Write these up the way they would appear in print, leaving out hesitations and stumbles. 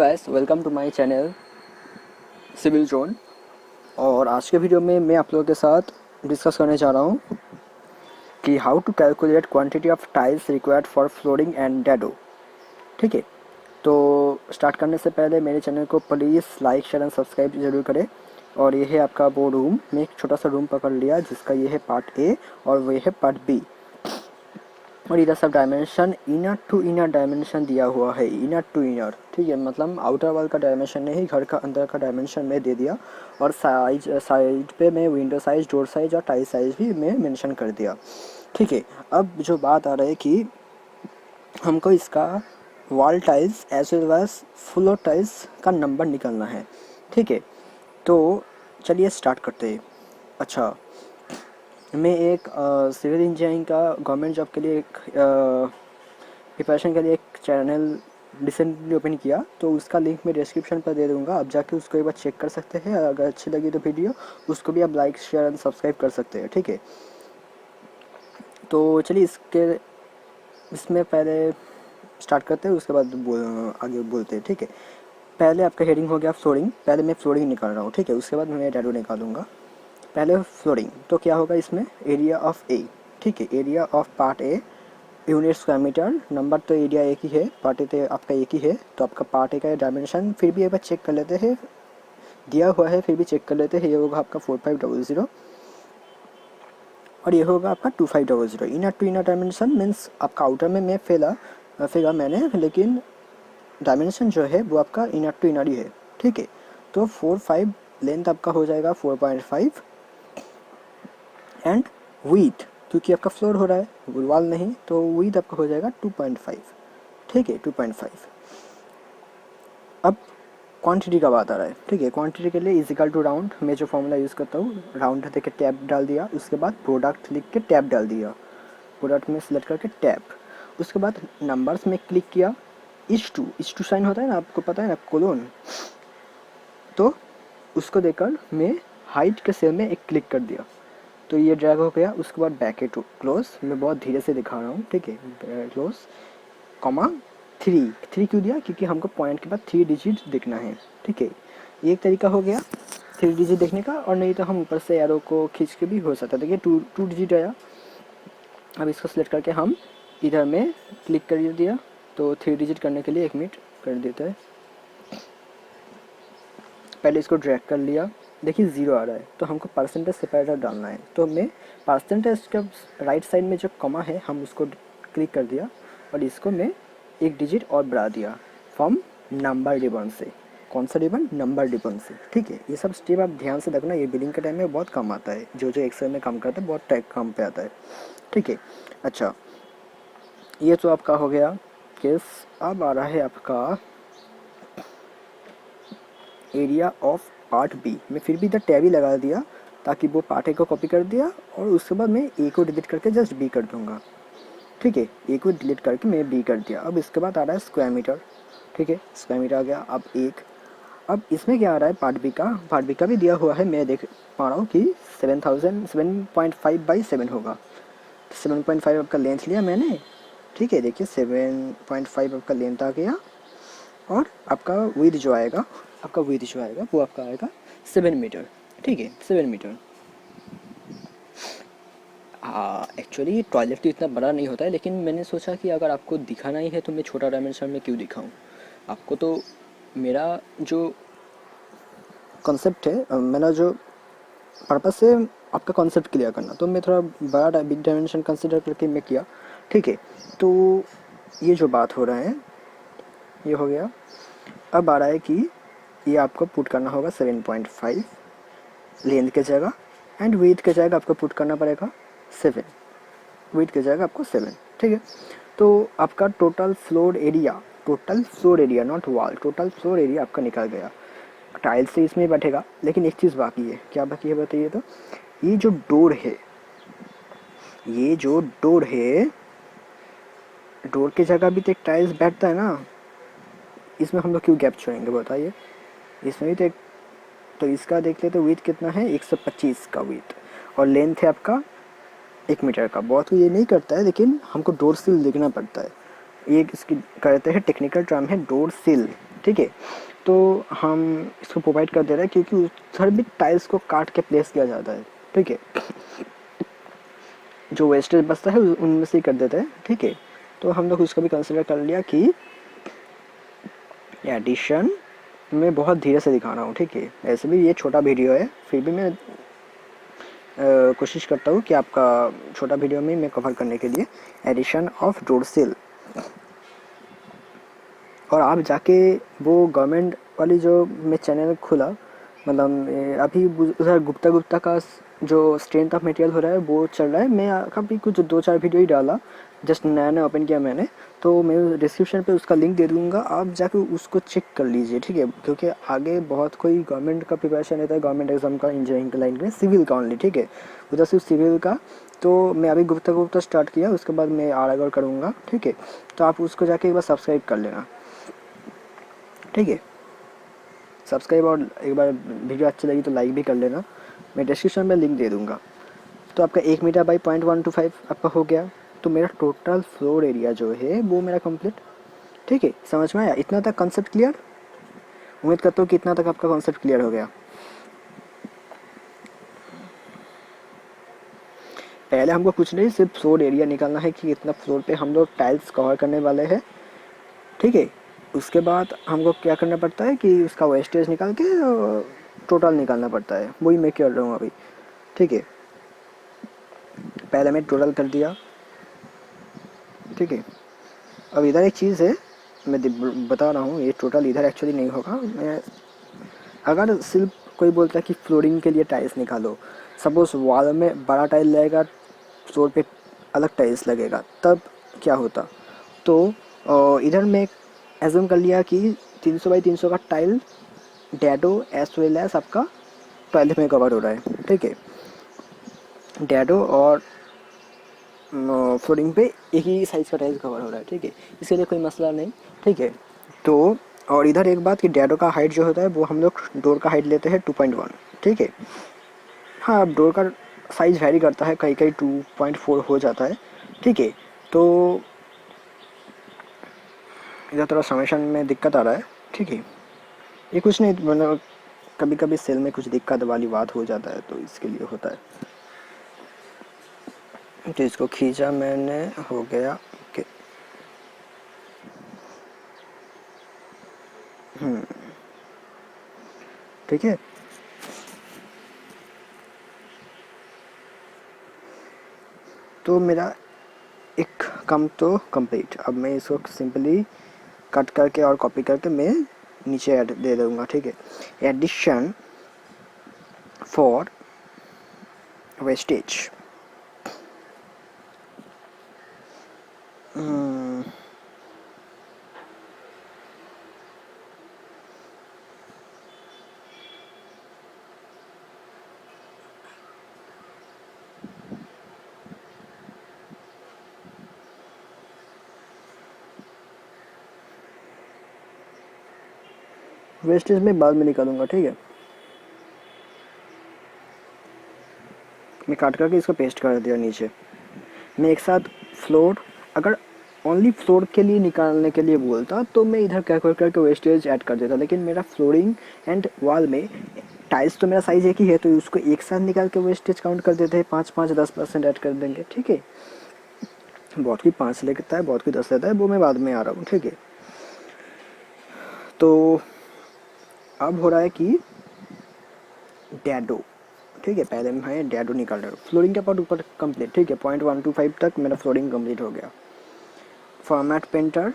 Guys, welcome to my channel civil zone. और आज के वीडियो में मैं आप लोगों के साथ डिस्कस करने जा रहा हूँ कि how to calculate quantity of tiles required for flooring and dado. ठीक है, तो स्टार्ट करने से पहले मेरे चैनल को please like share and subscribe जरूर करें। और ये है आपका वो रूम, मैं एक छोटा सा रूम पकड़ लिया जिसका ये है पार्ट ए और वो है पार्ट बी। और इधर सब dimension inner to inner dimension दिया हुआ है, इनर टू इनर। ठीक है, मतलब आउटर वॉल का डायमेंशन नहीं, घर का अंदर का डायमेंशन मैं दे दिया। और साइड पे मैं विंडो साइज, डोर साइज और टाइल साइज भी मैं मेंशन कर दिया। ठीक है, अब जो बात आ रही है कि हमको इसका wall tiles as well as floor tiles का नंबर निकलना है। ठीक है, तो चलिए स्टार्ट करते हैं। अच्छा, मैं एक सिविल इंजीनियरिंग का गवर्नमेंट जॉब के लिए एक प्रिपरेशन के लिए एक चैनल रिसेंटली ओपन किया, तो उसका लिंक मैं डिस्क्रिप्शन पर दे दूँगा। आप जाके उसको एक बार चेक कर सकते हैं। अगर अच्छी लगी तो वीडियो उसको भी आप लाइक शेयर एंड सब्सक्राइब कर सकते हैं। ठीक है, तो चलिए इसमें पहले स्टार्ट करते हैं, उसके बाद आगे बोलते हैं। ठीक है, पहले आपका हेडिंग हो गया फ्लोरिंग। पहले मैं फ्लोरिंग निकाल रहा हूँ। ठीक है, उसके बाद मैं डैडो निकालूंगा। पहले फ्लोरिंग, तो क्या होगा इसमें, एरिया ऑफ ए। ठीक है, area of part A unit square metre. Number तो एरिया एक ही है, पार्ट ए तो आपका एक ही है, तो आपका पार्ट ए का डायमेंशन फिर भी एक बार चेक कर लेते हैं, दिया हुआ है फिर भी चेक कर लेते हैं। ये होगा आपका 4500 और ये होगा आपका 2500। Inner to inner dimension means आपका आउटर में मैं फिगा मैंने, लेकिन डायमेंशन जो है वो आपका इनर टू इनर ही है। ठीक है, तो 4-5 लेंथ आपका हो जाएगा 4.5 एंड विथ, क्योंकि आपका फ्लोर हो रहा है वॉल नहीं, तो विथ आपका हो जाएगा 2.5। ठीक है, 2.5। अब क्वांटिटी का बात आ रहा है। ठीक है, क्वांटिटी के लिए इजिकल टू राउंड, मैं जो फॉर्मूला यूज़ करता हूँ, राउंड देके टैब डाल दिया, उसके बाद प्रोडक्ट लिख के टैब डाल दिया, प्रोडक्ट में सिलेक्ट करके टैब, उसके बाद नंबर्स में क्लिक किया। इस टू साइन होता है ना, आपको पता है ना, कोलोन, तो उसको देखकर मैं हाइट के सेल में एक क्लिक कर दिया, तो ये ड्रैग हो गया। उसके बाद बैकेट क्लोज, मैं बहुत धीरे से दिखा रहा हूँ। ठीक है, क्लोज कॉमा 3 क्यों दिया, क्योंकि हमको पॉइंट के बाद 3 डिजिट देखना है। ठीक है, ये एक तरीका हो गया 3 डिजिट देखने का, और नहीं तो हम ऊपर से एरो को खींच के भी हो सकता है। देखिए 2 डिजिट आया। अब इसको सिलेक्ट करके हम इधर में क्लिक कर दिया, तो 3 डिजिट करने के लिए 1 मिनट कर देता है। पहले इसको ड्रैग कर लिया, देखिए 0 आ रहा है, तो हमको परसेंटेज सेपरेटर डालना है। तो मैं परसेंटेज का राइट साइड में जो कॉमा है हम उसको क्लिक कर दिया, और इसको मैं 1 डिजिट और बढ़ा दिया फ्रॉम नंबर रिबन से। कौन सा रिबन, नंबर रिबन से। ठीक है, ये सब स्टेप आप ध्यान से रखना, ये बिलिंग के टाइम में बहुत कम आता है, जो एक्सेल में काम करता है बहुत टाइप काम पे आता है। ठीक है, अच्छा, ये तो आपका हो गया केस। अब आ रहा है आपका एरिया ऑफ पार्ट बी। मैं फिर भी इधर टैब ही लगा दिया ताकि वो पार्ट ए को कॉपी कर दिया, और उसके बाद मैं ए को डिलीट करके जस्ट बी कर दूंगा। ठीक है, ए को डिलीट करके मैं बी कर दिया। अब इसके बाद आ रहा है स्क्वायर मीटर। ठीक है, स्क्वायर मीटर आ गया। अब इसमें क्या आ रहा है, पार्ट बी का भी दिया हुआ है, मैं देख पा रहा हूँ कि 7.5/7 होगा। 7.5 आपका लेंथ लिया मैंने। ठीक है, देखिए 7.5 आपका लेंथ आ गया, और आपका विड्थ जो आएगा वो आपका आएगा 7 मीटर। ठीक है, 7 मीटर। हाँ, एक्चुअली टॉयलेट तो इतना बड़ा नहीं होता है, लेकिन मैंने सोचा कि अगर आपको दिखाना ही है तो मैं छोटा डायमेंशन में क्यों दिखाऊं आपको। तो मेरा जो कॉन्सेप्ट है, मेरा जो पर्पस है आपका कॉन्सेप्ट क्लियर करना, तो मैं थोड़ा बड़ा बिग डायमेंशन कंसिडर करके मैं किया। ठीक है, तो ये जो बात हो रहा है ये हो गया। अब आ रहा है कि ये आपको पुट करना होगा 7.5 लेंथ के जगह, एंड विड्थ के जगह आपको पुट करना पड़ेगा 7। विड्थ के जगह आपको 7। ठीक है, तो आपका total floor area not wall, total floor area आपका निकल गया। टाइल्स से इसमें बैठेगा, लेकिन एक चीज़ बाकी है। क्या बाकी है बताइए तो, ये जो डोर है, डोर की जगह भी तो एक टाइल्स बैठता है ना, इसमें हम लोग क्यों गैप छोड़ेंगे बताइए। इसमें भी तो एक, तो इसका देख ले तो विड्थ कितना है, 125 का विड्थ, और लेंथ है आपका 1 मीटर का। बहुत को ये नहीं करता है, लेकिन हमको डोर सिल देखना पड़ता है। ये इसकी कहते हैं, टेक्निकल टर्म है डोर सिल। ठीक है। तो हम इसको प्रोवाइड कर दे रहे हैं क्योंकि उधर भी टाइल्स को काट के प्लेस किया जाता है, ठीक है। जो वेस्टेज बचता है उनमें से ही कर देते हैं, ठीक है। तो हम लोग उसको भी कंसिडर कर लिया कि एडिशन मैं बहुत धीरे से दिखा रहा हूँ, ठीक है। ऐसे भी ये छोटा वीडियो है, फिर भी मैं कोशिश करता हूँ कि आपका छोटा वीडियो में मैं कवर करने के लिए एडिशन ऑफ डोरसिल। और आप जाके वो गवर्नमेंट वाली जो मैं चैनल खुला, मतलब अभी उधर गुप्ता का जो स्ट्रेंथ ऑफ मटेरियल हो रहा है वो चल रहा है। मैं अभी कुछ 2-4 वीडियो ही डाला, जस्ट नया नया ओपन किया मैंने, तो मैं डिस्क्रिप्शन पे उसका लिंक दे दूँगा, आप जाके उसको चेक कर लीजिए, ठीक है। क्योंकि आगे बहुत कोई गवर्नमेंट का प्रिपरेशन रहता है, गवर्नमेंट एग्जाम का, इंजीनियरिंग की लाइन में, सिविल का ओनली, ठीक है। उधर सिर्फ सिविल का, तो मैं अभी गुप्ता स्टार्ट किया, उसके बाद मैं आगे करूँगा, ठीक है। तो आप उसको जाके एक बार सब्सक्राइब कर लेना, ठीक है। सब्सक्राइब और एक बार वीडियो अच्छी लगी तो लाइक भी कर लेना, मैं डिस्क्रिप्शन में लिंक दे दूँगा। तो आपका 1 मीटर बाई 0.125 आपका हो गया। तो मेरा टोटल फ्लोर एरिया जो है वो मेरा कंप्लीट, ठीक है। समझ में आया? इतना तक कॉन्सेप्ट क्लियर? उम्मीद करता हूँ कि इतना तक आपका कॉन्सेप्ट क्लियर हो गया। पहले हमको कुछ नहीं, सिर्फ फ्लोर एरिया निकालना है कि इतना फ्लोर पे हम लोग टाइल्स कवर करने वाले हैं, ठीक है। उसके बाद हमको क्या करना पड़ता है कि उसका वेस्टेज निकाल के टोटल निकालना पड़ता है, वही मैं कर रहा हूँ अभी, ठीक है। पहले मैं टोटल कर दिया, ठीक है। अब इधर एक चीज़ है, मैं बता रहा हूँ, ये टोटल इधर एक्चुअली नहीं होगा। मैं अगर सिर्फ कोई बोलता है कि फ्लोरिंग के लिए टाइल्स निकालो, सपोज वॉल में बड़ा टाइल लगेगा, फ्लोर पे अलग टाइल्स लगेगा, तब क्या होता? तो इधर मैं एज्यूम कर लिया कि 300 बाई 300 का tile dado as well as आपका टॉयलेट में कवर हो रहा है, ठीक है। डैडो और फ्लोरिंग पे एक ही साइज़ का टाइल्स कवर हो रहा है, ठीक है। इसके लिए कोई मसला नहीं, ठीक है। तो और इधर एक बात कि डैडो का हाइट जो होता है वो हम लोग डोर का हाइट लेते हैं 2.1, ठीक है। हाँ, अब डोर का साइज़ वैरी करता है, कहीं कहीं 2.4 हो जाता है, ठीक है। तो इधर थोड़ा समेशन में दिक्कत आ रहा है, ठीक है। ये कुछ नहीं, मतलब कभी कभी सेल में कुछ दिक्कत वाली बात हो जाता है, तो इसके लिए होता है। तो इसको खींचा मैंने, हो गया, ओके। ठीक है। तो मेरा एक काम तो कंप्लीट। अब मैं इसको सिंपली कट करके और कॉपी करके मैं नीचे ऐड दे दूँगा, ठीक है। एडिशन फॉर वेस्टेज, वेस्टेज में बाद में निकालूंगा, ठीक है। मैं काट करके इसको पेस्ट कर दिया नीचे। मैं एक साथ फ्लोर, अगर ओनली फ्लोर के लिए निकालने के लिए बोलता तो मैं इधर कैलकुलेट करके वेस्टेज ऐड कर देता, लेकिन मेरा फ्लोरिंग एंड वॉल में टाइल्स तो मेरा साइज़ एक ही है, तो उसको एक साथ निकाल के वेस्टेज काउंट कर देते हैं, 5-5, 10% ऐड कर देंगे, ठीक है। बहुत कोई 5 लेता है, बहुत कोई 10 लेता है, वो मैं बाद में आ रहा हूँ, ठीक है। तो अब हो रहा है कि डैडो, ठीक है। पहले मैं डैडो निकाल रहा हूँ। फ्लोरिंग का पार्ट ऊपर कंप्लीट, ठीक है। 0.125 तक मेरा फ्लोरिंग कंप्लीट हो गया। फॉर्मेट पेंटर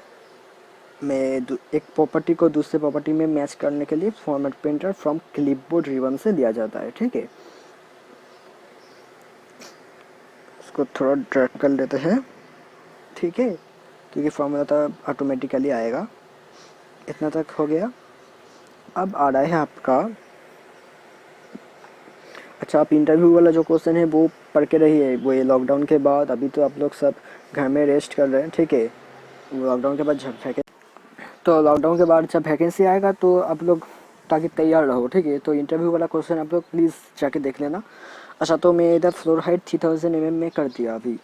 में एक प्रॉपर्टी को दूसरे प्रॉपर्टी में मैच करने के लिए format painter from clipboard ribbon से लिया जाता है, ठीक है। उसको थोड़ा ड्रैग कर लेते हैं, ठीक है, क्योंकि फॉर्मूला तो ऑटोमेटिकली आएगा। इतना तक हो गया। अब आ रहा है आपका, अच्छा, आप इंटरव्यू वाला जो क्वेश्चन है वो पढ़ के रहिए। वो ये लॉकडाउन के बाद, अभी तो आप लोग सब घर में रेस्ट कर रहे हैं, ठीक है। लॉकडाउन के बाद जब तो लॉकडाउन के बाद जब वैकेंसी आएगा तो आप लोग ताकि तैयार रहो, ठीक है। तो इंटरव्यू वाला क्वेश्चन आप लोग प्लीज़ जाके देख लेना। अच्छा, तो मैं इधर फ्लोर हाइट 3000 mm में कर दिया अभी।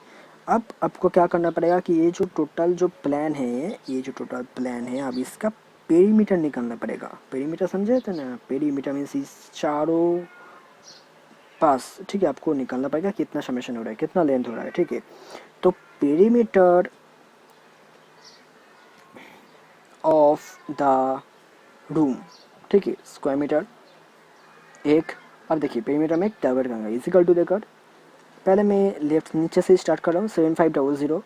अब आपको क्या करना पड़ेगा कि ये जो टोटल जो प्लान है, ये जो टोटल प्लान है, अब इसका पेरीमीटर निकालना पड़ेगा। पेरीमीटर समझे थे ना, पेरीमीटर मीन्स इस चारों पास, ठीक है, आपको निकालना पड़ेगा कितना समेशन हो रहा है, कितना लेंथ हो रहा है, ठीक है। तो पेरीमीटर ऑफ द रूम, ठीक है, स्क्वायर मीटर एक। अब देखिए पेरीमीटर में कैलकुलेट करूँगा, इजिकल टू देकर पहले मैं लेफ्ट नीचे से स्टार्ट कर रहा हूँ, 7500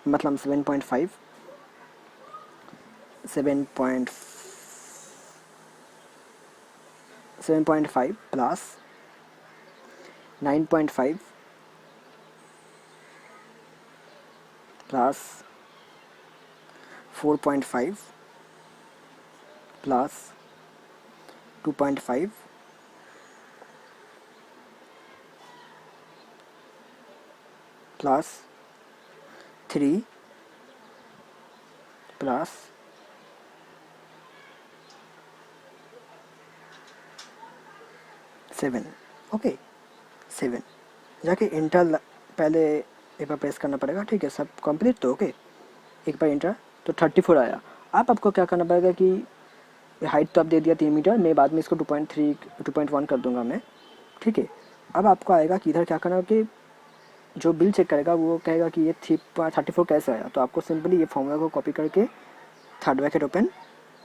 मतलब 7.5 7.5 plus 9.5 plus 4.5 plus 2.5 plus 3 plus 7, okay 7 जाके इंटर पहले एक बार प्रेस करना पड़ेगा, ठीक है, सब कंप्लीट तो ओके, एक बार इंटर तो 34 आया। अब आपको क्या करना पड़ेगा कि हाइट तो आप दे दिया 3 मीटर, मैं बाद में इसको 2.3 2.1 कर दूंगा मैं, ठीक है। अब आपको आएगा कि इधर क्या करना कि जो बिल चेक करेगा वो कहेगा कि ये 34 कैसे आया, तो आपको सिंपली ये फॉर्मूला को कॉपी करके third bracket open,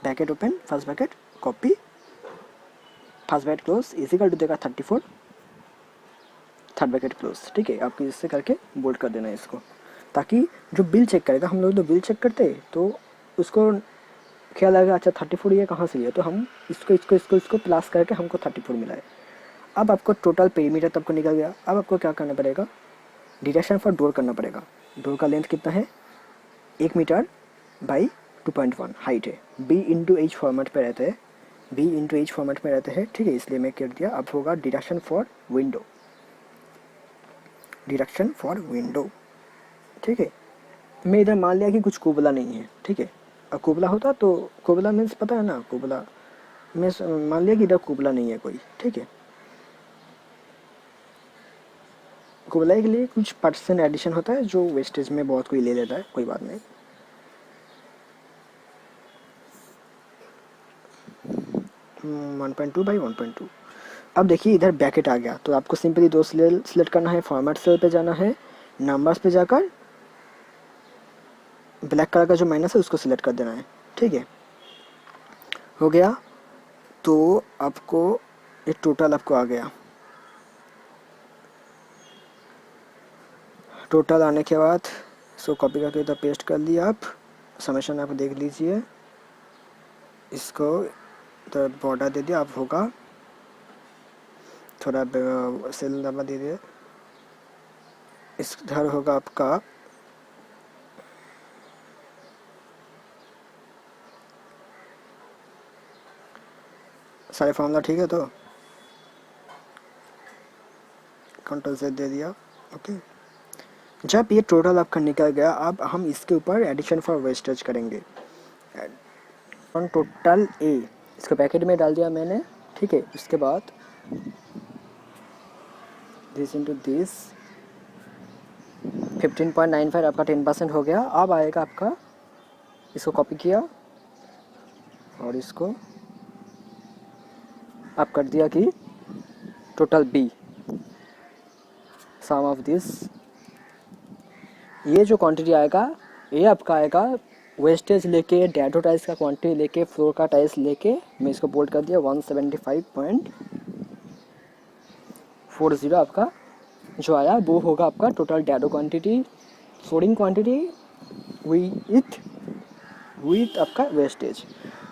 bracket open, first bracket copy, first bracket close equal to देगा 34, थर्ड ब्रैकेट क्लोज, ठीक है। आपको इससे करके बोल्ड कर देना है इसको, ताकि जो बिल चेक करेगा, हम लोग तो बिल चेक करते तो उसको ख्याल आएगा अच्छा 34 ये कहाँ से है, तो हम इसको प्लस करके हमको 34 मिला है। अब आपको टोटल पेरीमीटर तब को निकल गया। अब आपको क्या करना पड़ेगा, डिरेक्शन फॉर डोर करना पड़ेगा। डोर का लेंथ कितना है, 1 मीटर बाई 2.1 हाइट है, बी इंटू एच फॉर्मेट पे रहते हैं, बी इंटू एच फॉर्मेट में रहते हैं, ठीक है, इसलिए मैं कर दिया। अब होगा direction for window, direction for window, ठीक है। मैं इधर मान लिया कि कुछ कुबला नहीं है, ठीक है। अब कुबला होता तो कुबला मीन्स पता है ना, कुबला मैं मान लिया कि इधर कुबला नहीं है कोई, ठीक है। कुबलाई के लिए कुछ परसेंट एडिशन होता है जो वेस्टेज में बहुत कोई ले लेता है, कोई बात नहीं। One point two by 1.2। अब देखिए इधर ब्रैकेट आ गया, तो आपको सिंपली दो सिलेक्ट करना है, फॉर्मेट सेल पे जाना है, नंबर्स पे जाकर ब्लैक कलर का जो माइनस है उसको सिलेक्ट कर देना है, ठीक है, हो गया। तो आपको ये टोटल आपको आ गया। टोटल आने के बाद इसको कॉपी करके इधर पेस्ट कर लिया। आप समेशन आप देख लीजिए, इसको इधर बॉर्डर दे दिया। अब होगा थोड़ा सेल नंबर दे दिए, इधर होगा आपका सारे फॉर्मूला, ठीक है। तो कंट्रोल से दे दिया, ओके। जब ये टोटल आपका निकल गया, अब हम इसके ऊपर एडिशन फॉर वेस्टेज करेंगे। टोटल ए इसको पैकेट में डाल दिया मैंने, ठीक है। उसके बाद दिस इंटू दिस 15.95 आपका 10% हो गया। अब आएगा आपका, इसको कॉपी किया और इसको आप कर दिया कि total B sum of this, ये जो क्वांटिटी आएगा ये आपका आएगा वेस्टेज लेके, डैडो टाइल्स का क्वांटिटी लेके, फ्लोर का टाइल्स लेके, मैं इसको बोल्ड कर दिया 175.40 आपका जो आया वो होगा आपका total dado quantity, flooring quantity with आपका वेस्टेज,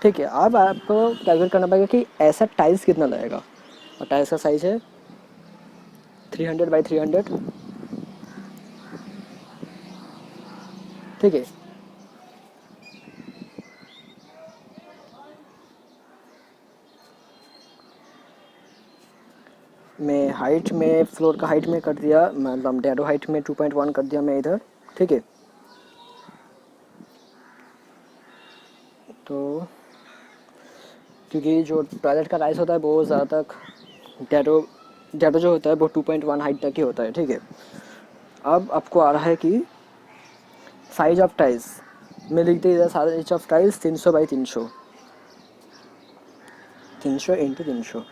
ठीक है। अब आपको कैलकुलेट करना पड़ेगा कि ऐसा टाइल्स कितना लगेगा, और टाइल्स का साइज है 300 बाई 300, ठीक है। मैं हाइट में फ्लोर का हाइट में कर दिया, मतलब डैडो हाइट में 2.1 कर दिया मैं इधर, ठीक है। तो क्योंकि जो टॉयलेट का राइस होता है वो ज़्यादा तक डैडो जो होता है वो 2.1 हाइट तक ही होता है, ठीक है। अब आपको आ रहा है कि साइज ऑफ टाइल्स, मैं लिख दिया size of tiles 300 by 300, 300 into 300।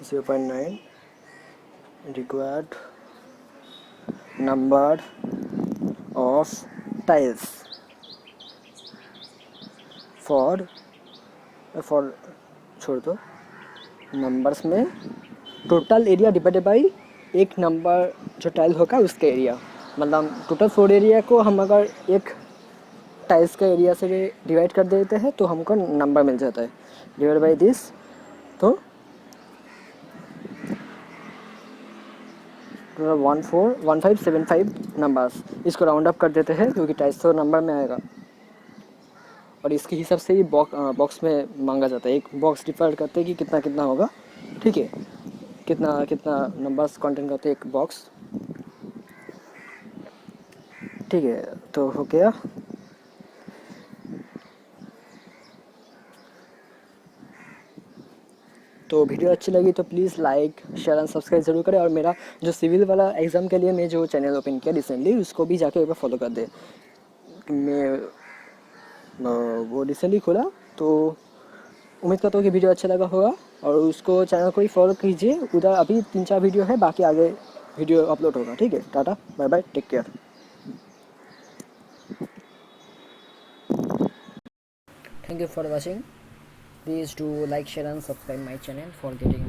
Zero point 9 required number of tiles for छोड़ दो, नंबर्स में टोटल एरिया डिवाइडेड बाई एक नंबर जो टाइल होगा उसका एरिया, मतलब टोटल फ्लोर एरिया को हम अगर एक टाइल्स का एरिया से डिवाइड कर देते हैं तो हमको नंबर मिल जाता है, डिवाइड बाई दिस। तो 1575 नंबर्स, इसको राउंड अप कर देते हैं क्योंकि टाइल्स तो नंबर में आएगा, और इसके हिसाब से ही बॉक्स में मांगा जाता है। एक बॉक्स डिफाइड करते हैं कि कितना कितना होगा, ठीक है, कितना कितना नंबर्स कंटेंट करते हैं एक बॉक्स, ठीक है। तो हो गया। तो वीडियो अच्छी लगी तो please like share and subscribe ज़रूर करें, और मेरा जो सिविल वाला एग्ज़ाम के लिए मैं जो चैनल ओपन किया रिसेंटली उसको भी जाके एक बार फॉलो कर दे। मैं वो रिसेंटली खोला, तो उम्मीद करता हूँ कि वीडियो अच्छा लगा होगा, और उसको चैनल को ही फॉलो कीजिए। उधर अभी 3-4 वीडियो है, बाकी आगे वीडियो अपलोड होगा, ठीक है। Tata bye bye, take care. Thank you for watching. Please do like, share and subscribe my channel for getting